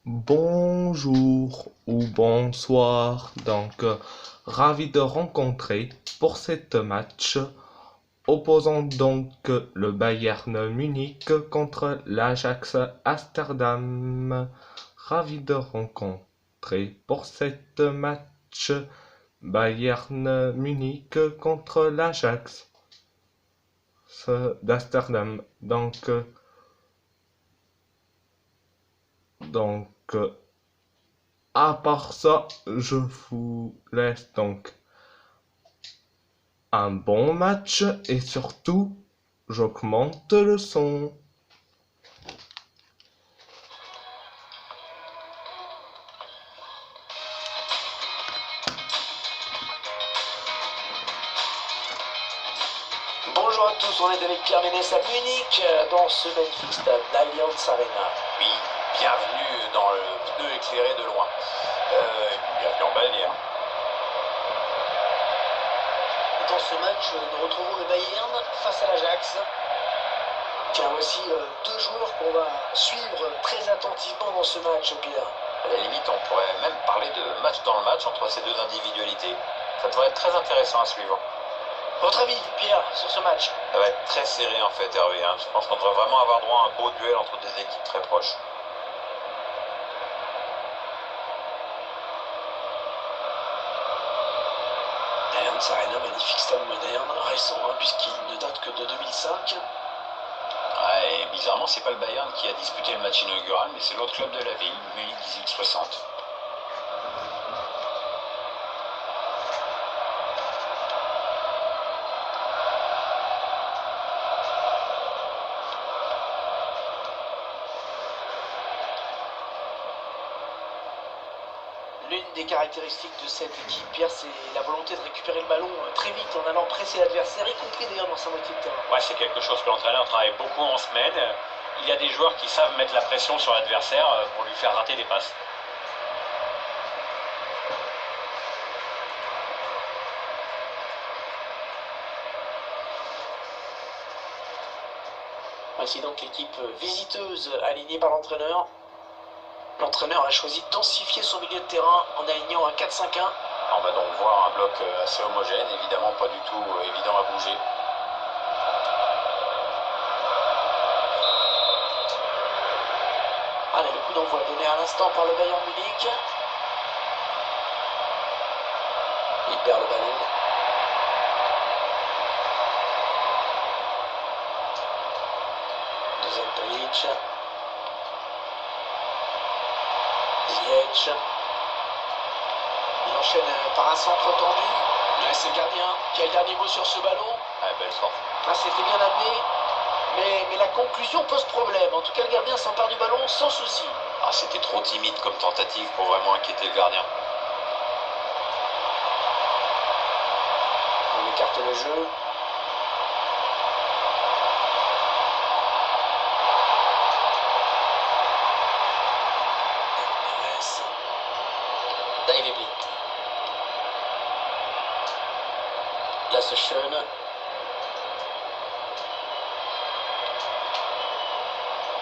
Bonjour ou bonsoir, ravi de rencontrer pour cette match opposant le Bayern Munich contre l'Ajax Amsterdam. Ravi de rencontrer pour cette match Bayern Munich contre l'Ajax d'Amsterdam. Donc, à part ça, je vous laisse un bon match et surtout, j'augmente le son. Bonjour à tous, on est avec Pierre Ménès à Munich dans ce magnifique stade, l'Allianz Arena. Oui, bienvenue dans le pneu éclairé de loin. Bienvenue en Bavière. Dans ce match, nous retrouvons le Bayern face à l'Ajax. Tiens, voici deux joueurs qu'on va suivre très attentivement dans ce match, Pierre. À la limite, on pourrait même parler de match dans le match entre ces deux individualités. Ça devrait être très intéressant à suivre. Votre avis, Pierre, sur ce match? Ça va être très serré en fait, Hervé. Je pense qu'on devrait vraiment avoir droit à un beau duel entre des équipes très proches. Allianz Arena, magnifique stade moderne, récent, puisqu'il ne date que de 2005. Ouais, et bizarrement, c'est pas le Bayern qui a disputé le match inaugural, mais c'est l'autre club de la ville, Munich 1860. L'une des caractéristiques de cette équipe, Pierre, c'est la volonté de récupérer le ballon très vite en allant presser l'adversaire, y compris d'ailleurs dans sa moitié de terrain. Ouais, c'est quelque chose que l'entraîneur travaille beaucoup en semaine. Il y a des joueurs qui savent mettre la pression sur l'adversaire pour lui faire rater des passes. Voici donc l'équipe visiteuse alignée par l'entraîneur. L'entraîneur a choisi de densifier son milieu de terrain en alignant un 4-5-1. On va donc voir un bloc assez homogène, évidemment pas du tout évident à bouger. Allez, le coup d'envoi donné à l'instant par le Bayern Munich. Il perd le ballon. Deuxième Palic. Ziyech. Il enchaîne par un centre tendu. C'est le gardien qui a le dernier mot sur ce ballon. Ah, belle sorte. Là, c'était bien amené. Mais la conclusion pose problème. En tout cas, le gardien s'empare du ballon sans souci. Ah, c'était trop timide comme tentative pour vraiment inquiéter le gardien. On écarte le jeu. Daily Blind. Là, ce Schön.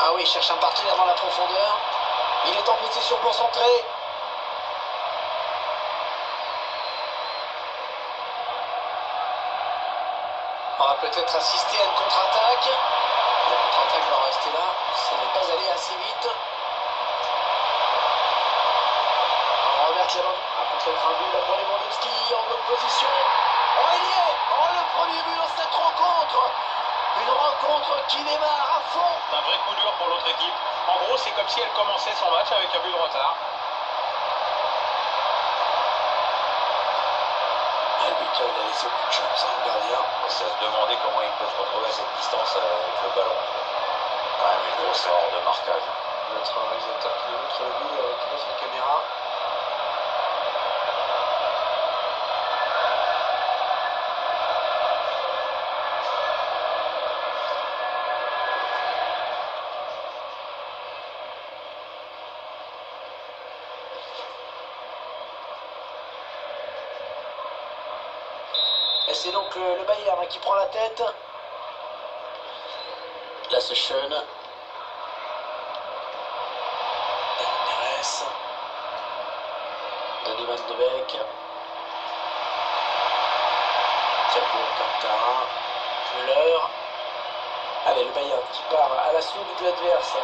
Ah oui, il cherche un partenaire dans la profondeur. Il est en position pour centrer. On va peut-être assister à une contre-attaque. La contre-attaque va rester là. Ça n'est pas allé assez vite. Robert Lewandowski a peut-être un but là pour Lewandowski en bonne position. Oh, il y est! Oh, le premier but dans cette rencontre! Une rencontre qui démarre à fond. Un vrai coup dur pour l'autre équipe. En gros, c'est comme si elle commençait son match avec un but de retard. Le buteur, il a laissé beaucoup de chance, le gardien. C'est à se demander comment ils peuvent retrouver cette distance avec le ballon. Quand même une grosse erreur de marquage. Notre réalisateur qui nous montre le but avec notre caméra. Et c'est donc le Bayern qui prend la tête. Là, ce Schön. Donny Van de Beek. Thiago Alcantara. Müller. Allez, le Bayern qui part à l'assaut du but adverse.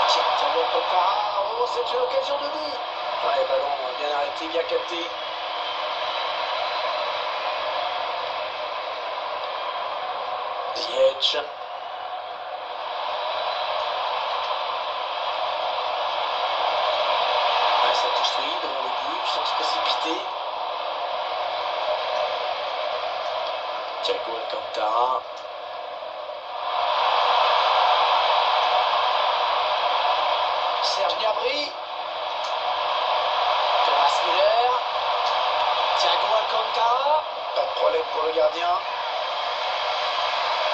Tiens, Thiago Alcantara. Oh, c'est une occasion de but. Ouais, ballon bien arrêté, bien capté. Ziyech. Ouais, ça construit devant le but sans se précipiter. Thiago Alcantara. Serge Gnabry. Thomas Müller. Thiago Alcantara. Pas de problème pour le gardien.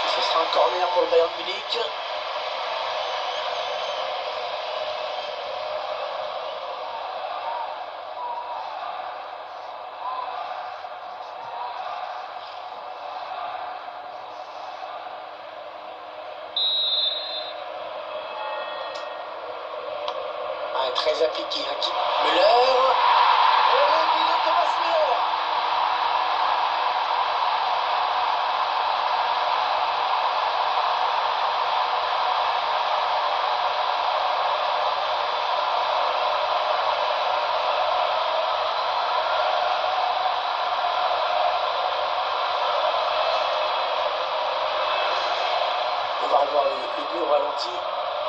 Et ce sera un corner pour le Bayern Munich. Très appliqué, hein, qui... Müller. Et le but de Thomas Müller. On va revoir le but au ralenti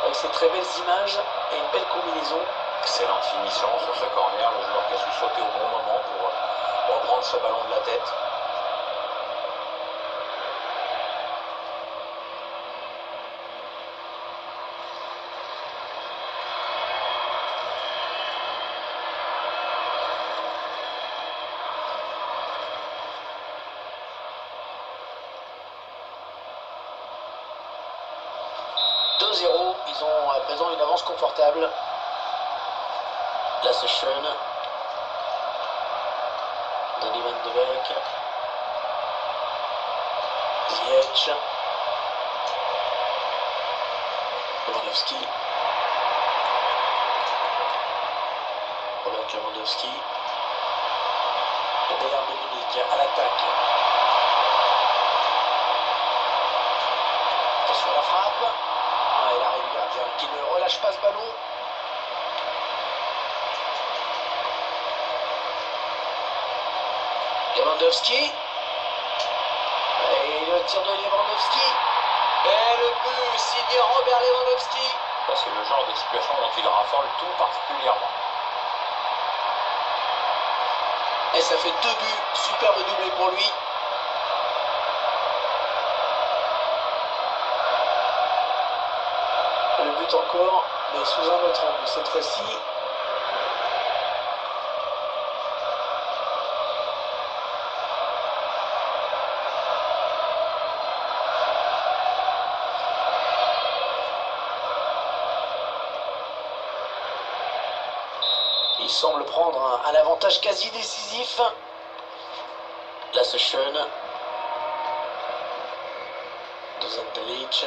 avec ces très belles images et une belle combinaison. Excellente finition sur ce corner, le joueur qui a su sauter au bon moment pour reprendre ce ballon de la tête. Ils ont à présent une avance confortable. Là, c'est Schön. Donny Van de Beek. Ziyech. Lewandowski. Robert Lewandowski. Le Bayern de Munich à l'attaque. Attention à la frappe. Ah, il arrive le gardien qui ne relâche pas ce ballon. Lewandowski. Et le tir de Lewandowski. Et le but signé Robert Lewandowski. C'est le genre de situation dont il raffole tout particulièrement. Et ça fait 2 buts, superbe doublé pour lui. Le but encore, mais sous un autre angle cette fois-ci. Il semble prendre un avantage quasi décisif. Là, c'est Schön. Dusan Tadic.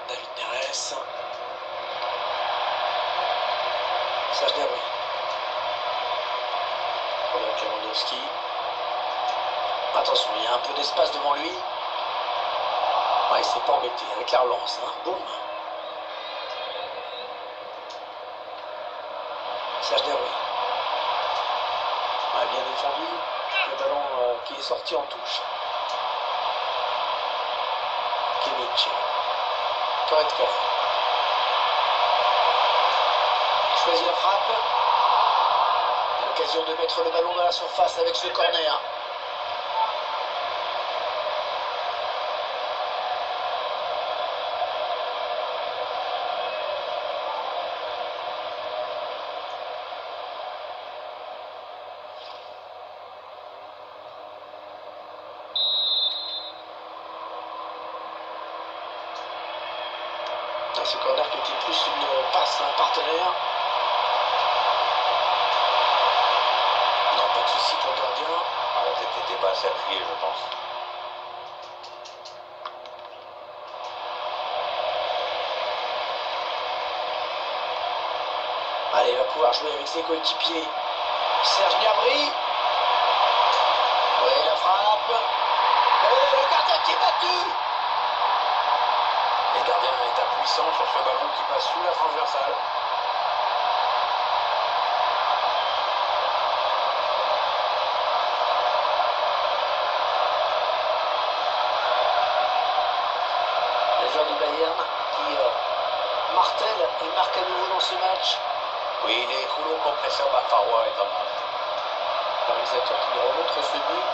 David Neres. Serge Gnabry. Robert Lewandowski. Attention, il y a un peu d'espace devant lui. Ouais, il s'est pas embêté avec la relance. Hein. Boum. Serge Gnabry. Ouais, bien défendu. Le ballon qui est sorti en touche. Kimmich. Goretzka. Choisit la frappe. L'occasion de mettre le ballon dans la surface avec ce corner. Ce corner qui était plus une passe à un partenaire. Non, pas de souci pour le gardien. La tête n'était pas assez appuyée, je pense. Allez, il va pouvoir jouer avec ses coéquipiers. Serge Gnabry. Oui, la frappe. Et le gardien qui est battu. Le gardien est impuissant sur ce ballon qui passe sous la transversale. Les joueurs du Bayern qui martèlent et marquent à nouveau dans ce match. Oui, les rouleaux compresseurs Bafarois est en main. Le réalisateur qui nous remontre ce but.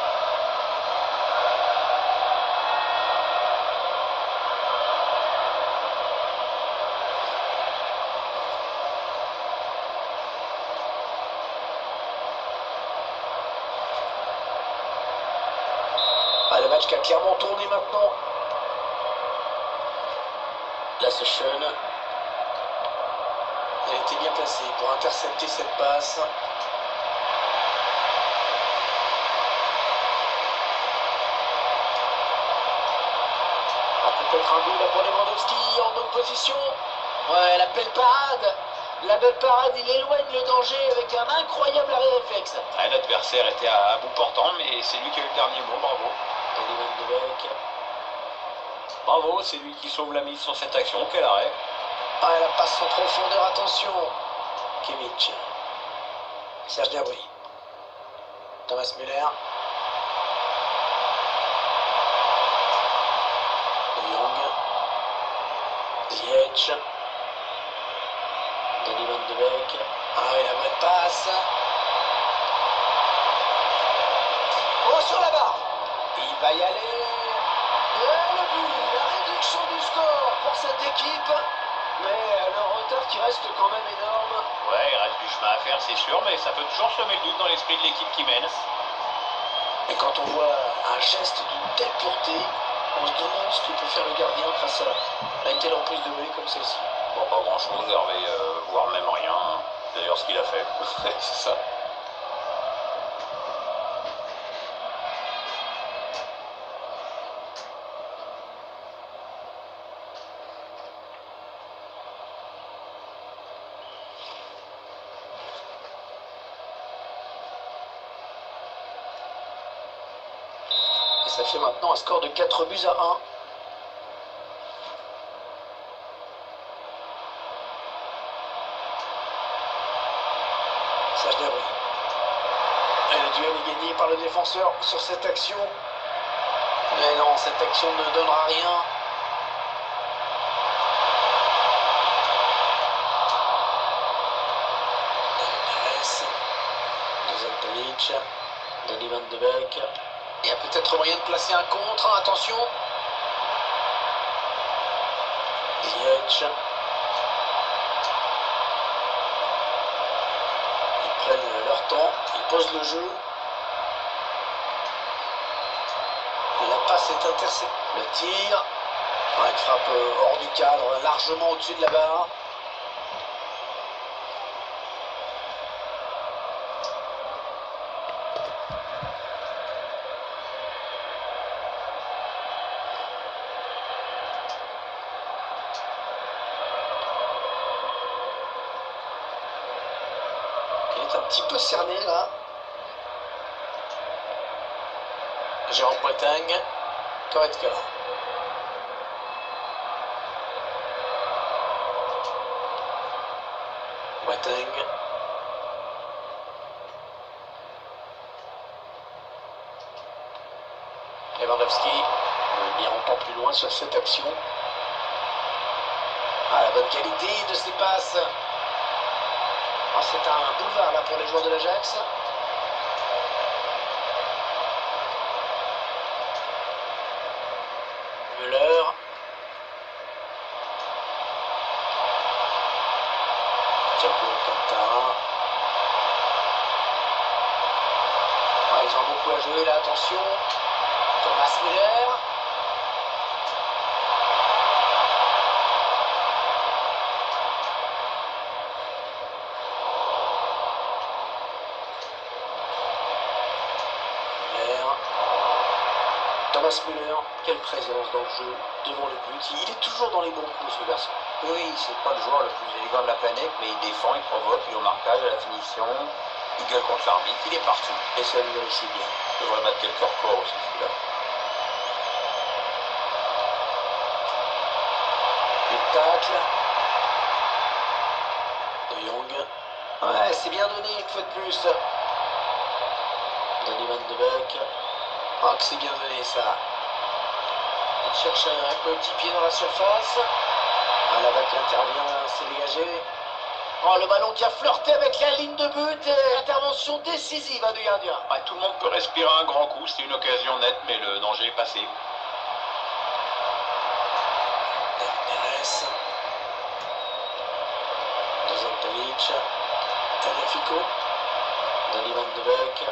Ah, le match qui a clairement tourné maintenant. Là, c'est Schön. Elle était bien placée pour intercepter cette passe. Peut-être un but là pour Lewandowski en bonne position. Ouais, la belle parade. La belle parade, il éloigne le danger avec un incroyable arrêt réflexe. L'adversaire était à bout portant, mais c'est lui qui a eu le dernier mot, bravo. Donny van de Beek. Bravo, c'est lui qui sauve la mise sur cette action, quel arrêt. Ah, la passe en profondeur, attention. Kimmich. Serge Gnabry. Thomas Müller. De Jong. Ziyech. Donny van de Beek. Ah oui, la bonne passe. Oh, sur la barre. Il va y aller. Et le but, la réduction du score pour cette équipe. Mais le retard qui reste quand même énorme. Ouais, il reste du chemin à faire, c'est sûr, mais ça peut toujours semer le doute dans l'esprit de l'équipe qui mène. Et quand on voit un geste d'une telle pureté, on se demande ce que peut faire le gardien face à une telle emprise de volée comme celle-ci. Bon, pas grand chose, Hervé, voire même rien. Hein. C'est d'ailleurs ce qu'il a fait. C'est ça. Et ça fait maintenant un score de 4 buts à 1. Serge Gnabry. Et le duel est gagné par le défenseur sur cette action. Mais non, cette action ne donnera rien. Zoltanic, Donny van de Beek. Il y a peut-être moyen de placer un contre, attention. Ziyech. Ils prennent leur temps, ils posent le jeu. La passe est interceptée. Le tir. Une frappe hors du cadre, largement au-dessus de la barre. Il est un petit peu cerné là. Jérôme Boateng. Goretzka. Boateng. Lewandowski n'iront pas plus loin sur cette action. Ah, la bonne qualité de ces passes. Ah, c'est un boulevard là pour les joueurs de l'Ajax. Müller. Thiago Alcantara. Ah, ils ont beaucoup à jouer là, attention. Thomas Müller. Thomas Müller, quelle présence dans le jeu, devant le but. Il est toujours dans les bons coups, ce garçon. Oui, c'est pas le joueur le plus élégant de la planète, mais il défend, il provoque, il est au marquage, à la finition, il gueule contre l'arbitre, il est partout. Et ça lui réussit bien. Il devrait battre quelques records aussi, celui-là. Le tacle. De Jong. Ouais, c'est bien donné, une fois de plus. Donny Van de Beek. Oh, que c'est bien donné, ça. Il cherche un coéquipier dans la surface. Ah, là-bas qui intervient, c'est dégagé. Oh, le ballon qui a flirté avec la ligne de but. Intervention décisive du gardien. Ouais, tout le monde peut respirer un grand coup. C'est une occasion nette, mais le danger est passé. Hernandez. Dozantovic. Tagliafico. Donny Van de Beek.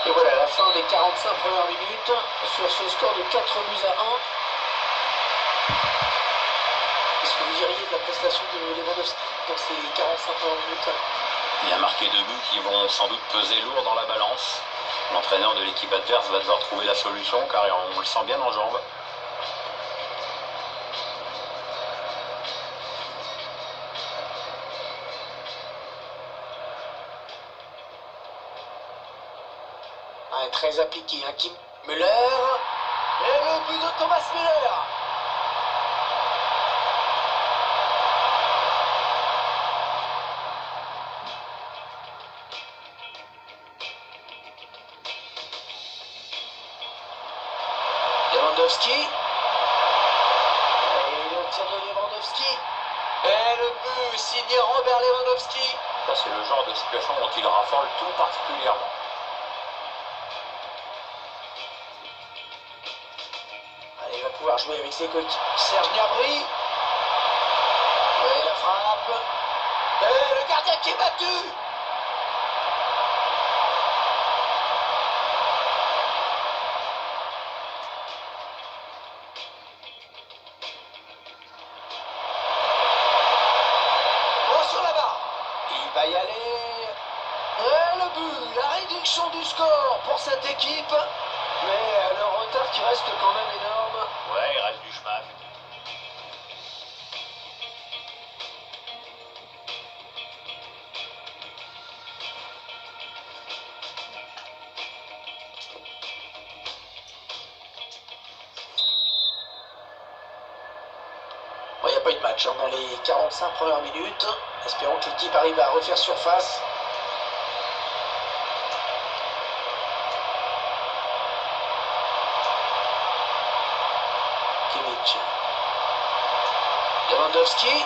Et voilà la fin des 45 premières minutes sur ce score de 4 buts à 1. Qu'est-ce que vous diriez de la prestation de Lewandowski dans ces 45 premières minutes? Il a marqué 2 buts qui vont sans doute peser lourd dans la balance. L'entraîneur de l'équipe adverse va devoir trouver la solution car on le sent bien en jambes. Très appliqué, hein, Kim Müller. Et le but de Thomas Müller. Lewandowski. Et le tir de Lewandowski. Et le but signé Robert Lewandowski. Ça, c'est le genre de situation dont il raffole tout particulièrement. Allez, il va pouvoir jouer avec ses coéquipiers. Serge Gnabry. Et la frappe. Et le gardien qui est battu. Oh, sur la barre. Il va y aller. Et le but, la réduction du score pour cette équipe. Mais le retard qui reste quand même énorme. Ouais, il reste du chemin. Bon, il n'y a pas eu de match hein, dans les 45 premières minutes. Espérons que l'équipe arrive à refaire surface. Lewandowski.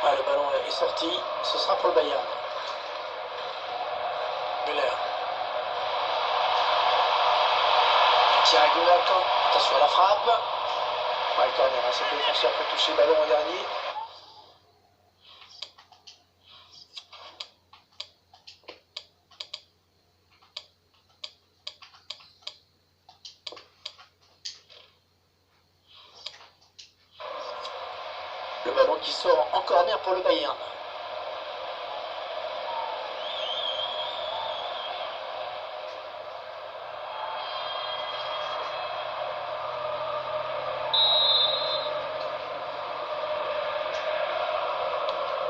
Ah, le ballon est sorti. Ce sera pour le Bayern. Müller. Thiago Alcantara. Attention à la frappe. Ouais, corner. C'est le défenseur pour toucher le ballon au dernier. Le ballon qui sort en corner pour le Bayern.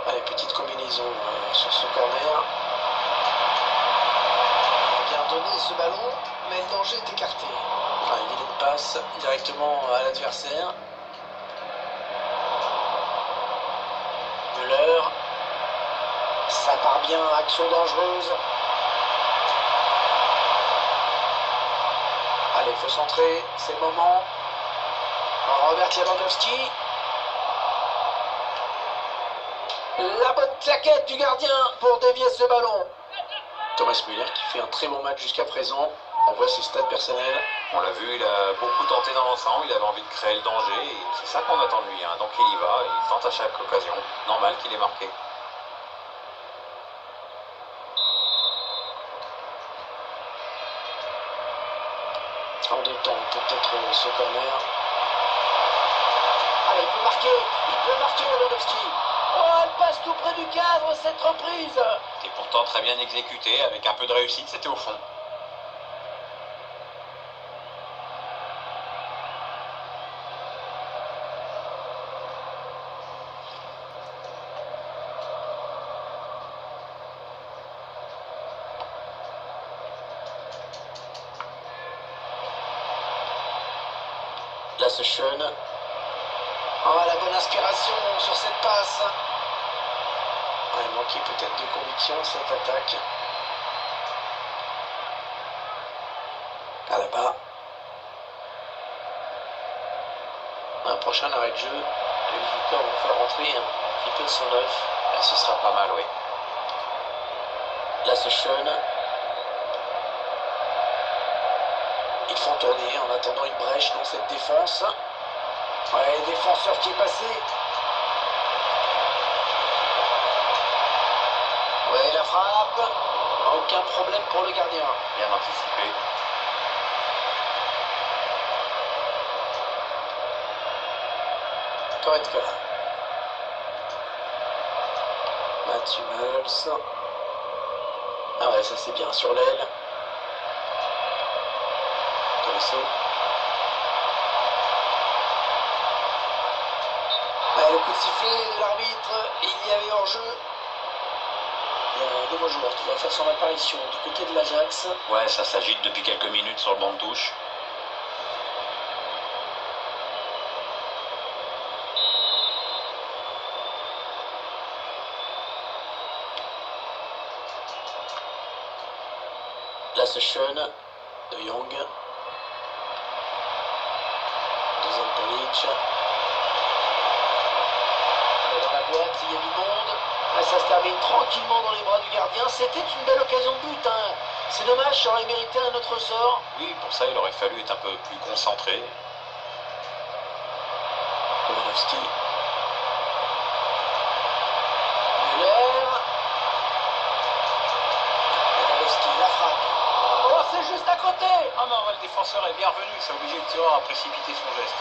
Allez, petite combinaison sur ce corner. Bien donné ce ballon, mais le danger est écarté. Enfin, il y a une passe directement à l'adversaire. Müller. Ça part bien, action dangereuse. Allez, il faut centrer, c'est le moment. Robert Lewandowski. La bonne claquette du gardien pour dévier ce ballon. Thomas Müller qui fait un très bon match jusqu'à présent. On voit ses stats personnels. On l'a vu, il a beaucoup tenté dans l'ensemble, il avait envie de créer le danger. Et c'est ça qu'on attend de lui. Hein. Donc il y va, il tente à chaque occasion. Normal qu'il ait marqué. En deux temps, peut-être ce corner. Allez, il peut marquer Lewandowski. Oh, elle passe tout près du cadre, cette reprise. C'était pourtant très bien exécuté, avec un peu de réussite, c'était au fond. Là, ce Sean. Oh, la bonne inspiration sur cette passe. Ah, il manquait peut-être de conviction cette attaque. Ah, là-bas. Un prochain arrêt de jeu. Les visiteurs vont faire rentrer un petit peu son œuf. Là, ce sera pas mal, oui. Là, ce Sean. Ils font tourner en attendant une brèche dans cette défense. Ouais, défenseur qui est passé. Ouais, la frappe. Aucun problème pour le gardien. Bien anticipé. Goretzka. Mathieu Hummels. Ah ouais, ça c'est bien sur l'aile. Tolisso. Ouais, le coup de sifflet de l'arbitre, il y avait hors-jeu. Il y a un nouveau joueur qui va faire son apparition du côté de l'Ajax. Ouais, ça s'agite depuis quelques minutes sur le banc de touche. Là, c'est Sean, De Jong, Dusan Tadic. Dans la boîte, il y a du monde. Là, ça se termine tranquillement dans les bras du gardien. C'était une belle occasion de but. Hein. C'est dommage, ça aurait mérité un autre sort. Oui, pour ça, il aurait fallu être un peu plus concentré. Lewandowski. Müller. Lewandowski, la frappe. Oh, c'est juste à côté. Ah non, le défenseur est bien revenu. C'est obligé de tirer à précipiter son geste.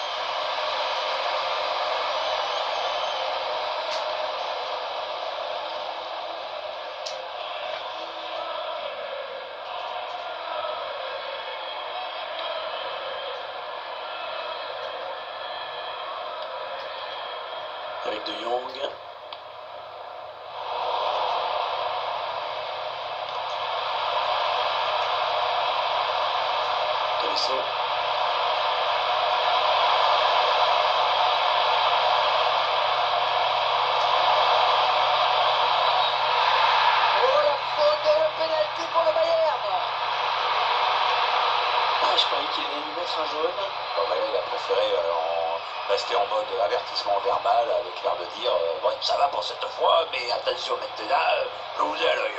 Avec De Jong. Tolisso. Oh, la faute et le pénalty pour le Bayern. Ah, je croyais qu'il allait lui mettre un jaune. Bon, bah là, il a préféré rester en mode avertissement verbal avec l'air de dire bon, ça va pour cette fois, mais attention maintenant, je vous ai à l'œil.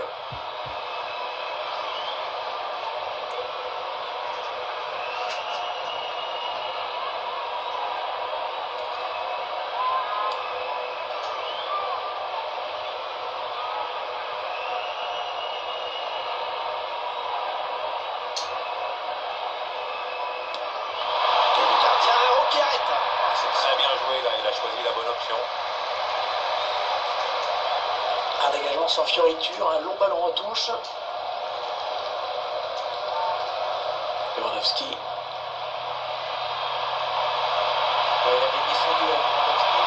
Le gardien, qui arrête. C'est très bien joué là, il a choisi la bonne option. Un dégagement sans fioriture, un long ballon en touche. Lewandowski. Il a gagné son duel, Lewandowski.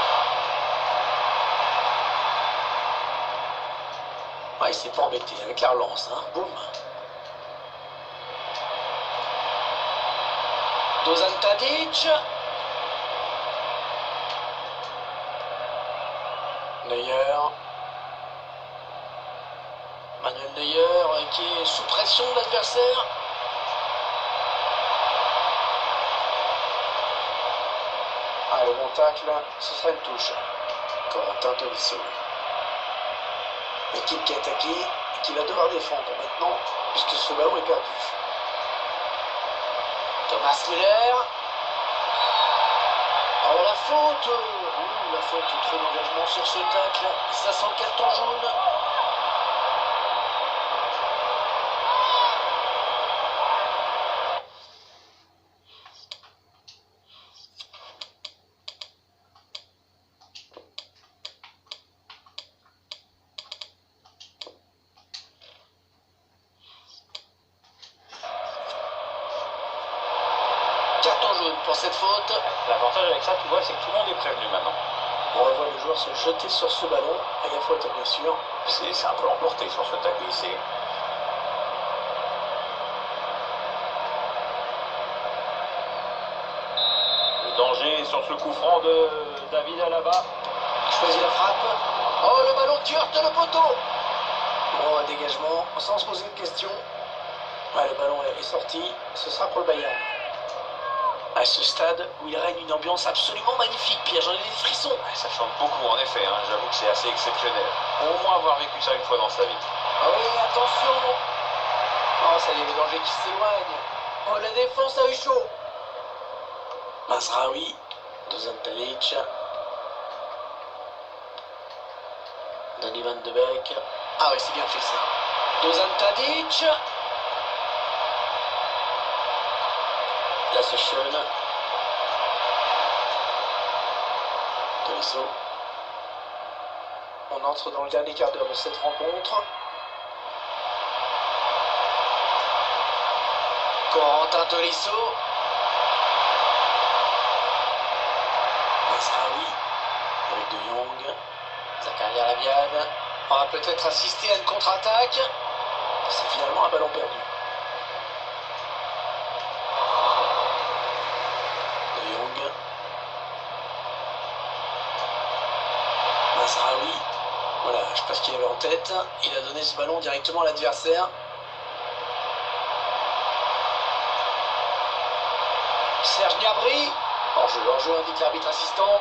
Ouais, il s'est pas embêté avec la relance, hein. Boum. Dusan Tadic. Neuer. Manuel Neuer qui est sous pression de l'adversaire. Ah, le bon tacle, ce serait une touche. Corentin Tolisso. L'équipe qui a attaqué et qui va devoir défendre maintenant, puisque ce ballon est perdu. Thomas Müller. Oh, la faute. La faute, trop d'engagement sur ce tacle. Ça sent le carton jaune. Carton jaune pour cette faute. L'avantage avec ça, tu vois, c'est que tout le monde est prévenu maintenant. On revoit le joueur se jeter sur ce ballon. Il y a faute, bien sûr. C'est un peu emporté sur ce tacle glissé. Le danger sur ce coup franc de David Alaba. Il choisit la frappe. Oh, le ballon qui heurte le poteau. Bon, un dégagement, sans se poser de questions. Ouais, le ballon est sorti. Ce sera pour le Bayern. À ce stade où il règne une ambiance absolument magnifique, Pierre, j'en ai des frissons. Ça chante beaucoup en effet, hein. J'avoue que c'est assez exceptionnel. Au moins avoir vécu ça une fois dans sa vie. Ah oui, attention. Oh, ça y est, le danger qui s'éloigne. Oh, la défense a eu chaud. Mazraoui, Dusan Tadic, Donny van de Beek. Ah oui, c'est bien fait ça. Dusan Tadic. Là, c'est Schön. Tolisso. On entre dans le dernier quart d'heure de cette rencontre. Corentin Tolisso. Mazraoui avec De Jong. Zakaria Labiad. On va peut-être assister à une contre-attaque. C'est finalement un ballon perdu. De Jong. Mazraoui. Voilà, je sais pas ce qu'il avait en tête. Il a donné ce ballon directement à l'adversaire. Serge Gnabry. Hors-jeu indique l'arbitre assistant.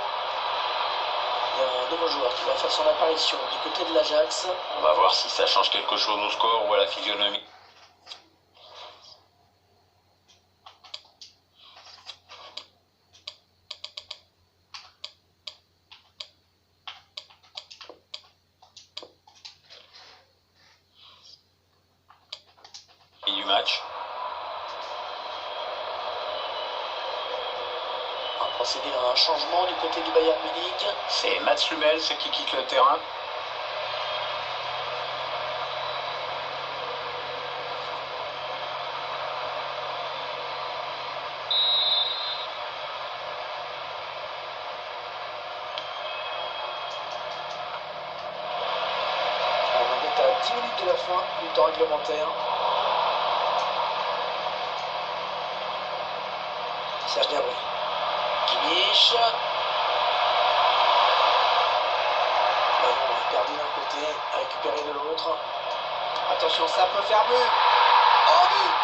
Il y a un nouveau joueur qui va faire son apparition du côté de l'Ajax. On va voir si ça change quelque chose au score ou à la physionomie. Et du match. On va procéder à un changement du côté du Bayern Munich. C'est Mats Hummels qui quitte le terrain. On est à 10 minutes de la fin du temps réglementaire. Serge Gnabry. Kimmich. Ballon perdu d'un côté, récupéré de l'autre. Attention, ça peut faire but. Oh, but.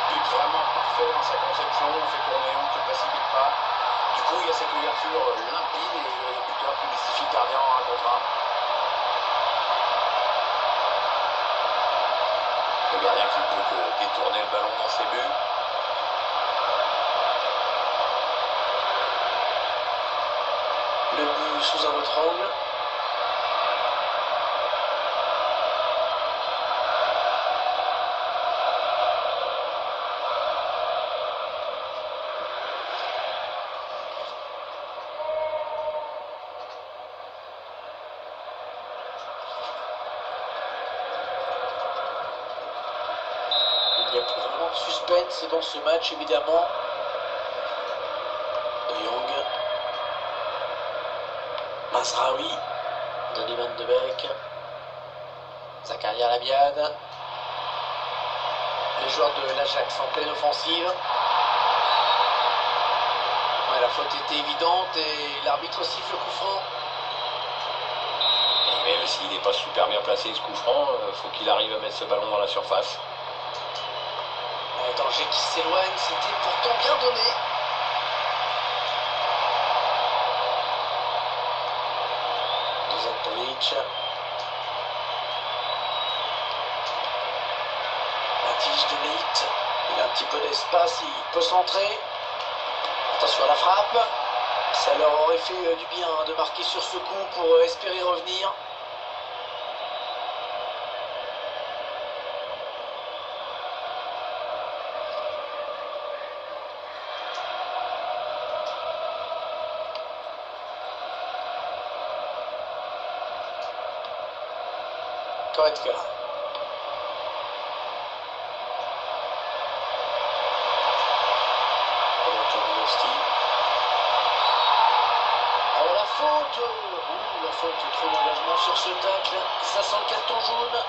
But vraiment parfait dans sa conception, on fait tourner, on ne se précipite pas. Du coup, il y a cette ouverture limpide et le buteur qui mystifie le gardien en un contre un. Le gardien qui ne peut que détourner le ballon dans ses buts. Le but sous un autre angle. Il y a plus vraiment de suspense dans ce match, évidemment. De Jong. Mazraoui. Donny van de Beek. Zakaria Labiad. Les joueurs de l'Ajax en pleine offensive. Ouais, la faute était évidente et l'arbitre siffle le coup franc. Et même s'il n'est pas super bien placé ce coup franc, faut qu'il arrive à mettre ce ballon dans la surface. Un danger qui s'éloigne, c'était pourtant bien donné. Dusan Tadic. La tige de Ligt. Il a un petit peu d'espace, il peut centrer. Attention à la frappe. Ça leur aurait fait du bien de marquer sur ce coup pour espérer revenir. Goretzka. faute. La faute, trop d'engagement sur ce tacle. Ça sent le carton jaune.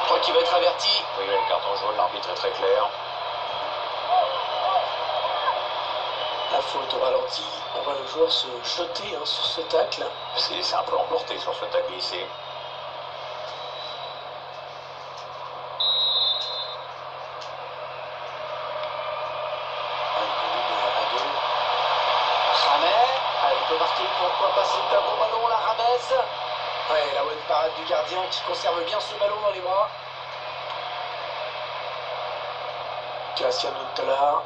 Je crois qu'il va être averti. Oui, le carton jaune, l'arbitre est très clair. La faute au ralenti. On voit le joueur se jeter sur ce tacle. C'est un peu emporté sur ce tacle glissé. Il peut marquer, pourquoi passer le tableau ballon, la Rames. Ouais, la bonne parade du gardien qui conserve bien ce ballon dans les bras. Cristiano Ronaldo.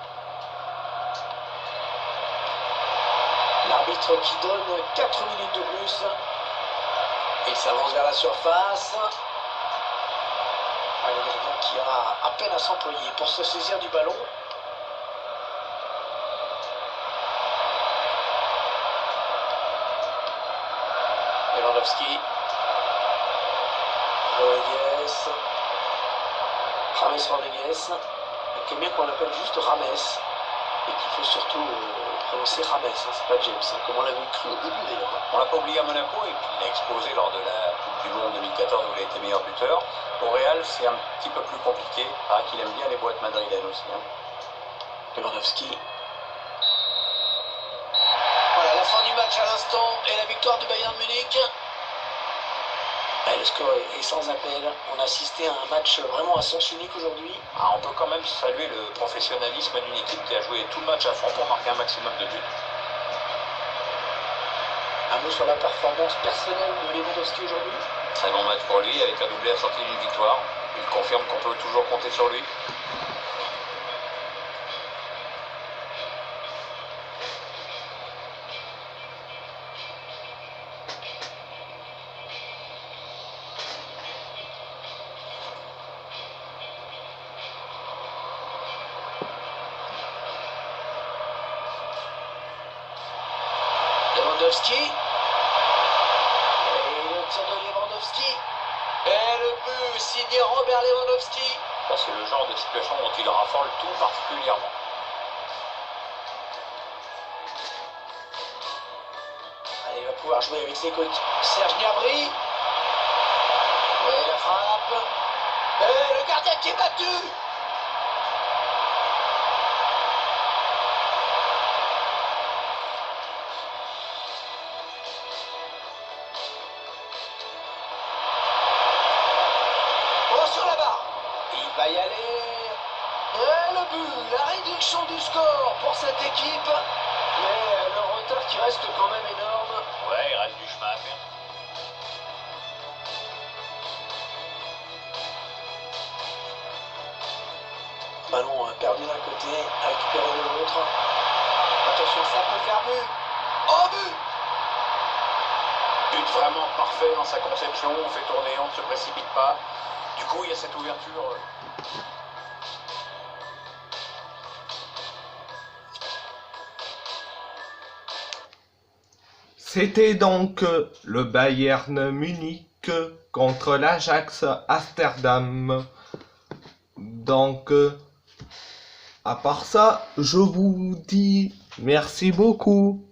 L'arbitre qui donne 4 minutes de plus. Il s'avance vers la surface. Le gardien qui a à peine à s'employer pour se saisir du ballon. Lewandowski, Rodriguez, quelqu'un qu'on appelle juste Rames, et qu'il faut surtout prononcer Rames, c'est pas James, comme on l'avait cru au début d'ailleurs. On l'a pas oublié à Monaco, et puis il a explosé lors de la Coupe du Monde 2014 où il a été meilleur buteur. Au Real, c'est un petit peu plus compliqué, paraît qu'il aime bien les boîtes madrilènes aussi. Lewandowski. Voilà, la fin du match à l'instant et la victoire du Bayern Munich. Le score est sans appel. On a assisté à un match vraiment à sens unique aujourd'hui. On peut quand même saluer le professionnalisme d'une équipe qui a joué tout le match à fond pour marquer un maximum de buts. Un mot sur la performance personnelle de Lewandowski aujourd'hui. Très bon match pour lui, avec un doublé assorti d'une victoire. Il confirme qu'on peut toujours compter sur lui. Lewandowski. Et le tir de Lewandowski. Et le but signé Robert Lewandowski. C'est le genre de situation dont il raffole tout particulièrement. Allez, il va pouvoir jouer avec ses coéquipiers. Serge Gnabry. Et la frappe. Et le gardien qui est battu. Sur la barre, il va y aller, et le but, la réduction du score pour cette équipe, mais le retard qui reste quand même énorme. Ouais, il reste du chemin à faire. Ballon perdu d'un côté, récupéré de l'autre. Attention, ça peut faire but. Oh, but! But vraiment parfait dans sa conception, on fait tourner, on ne se précipite pas. Du coup, il y a cette ouverture. C'était donc le Bayern Munich contre l'Ajax Amsterdam. Donc, à part ça, je vous dis merci beaucoup.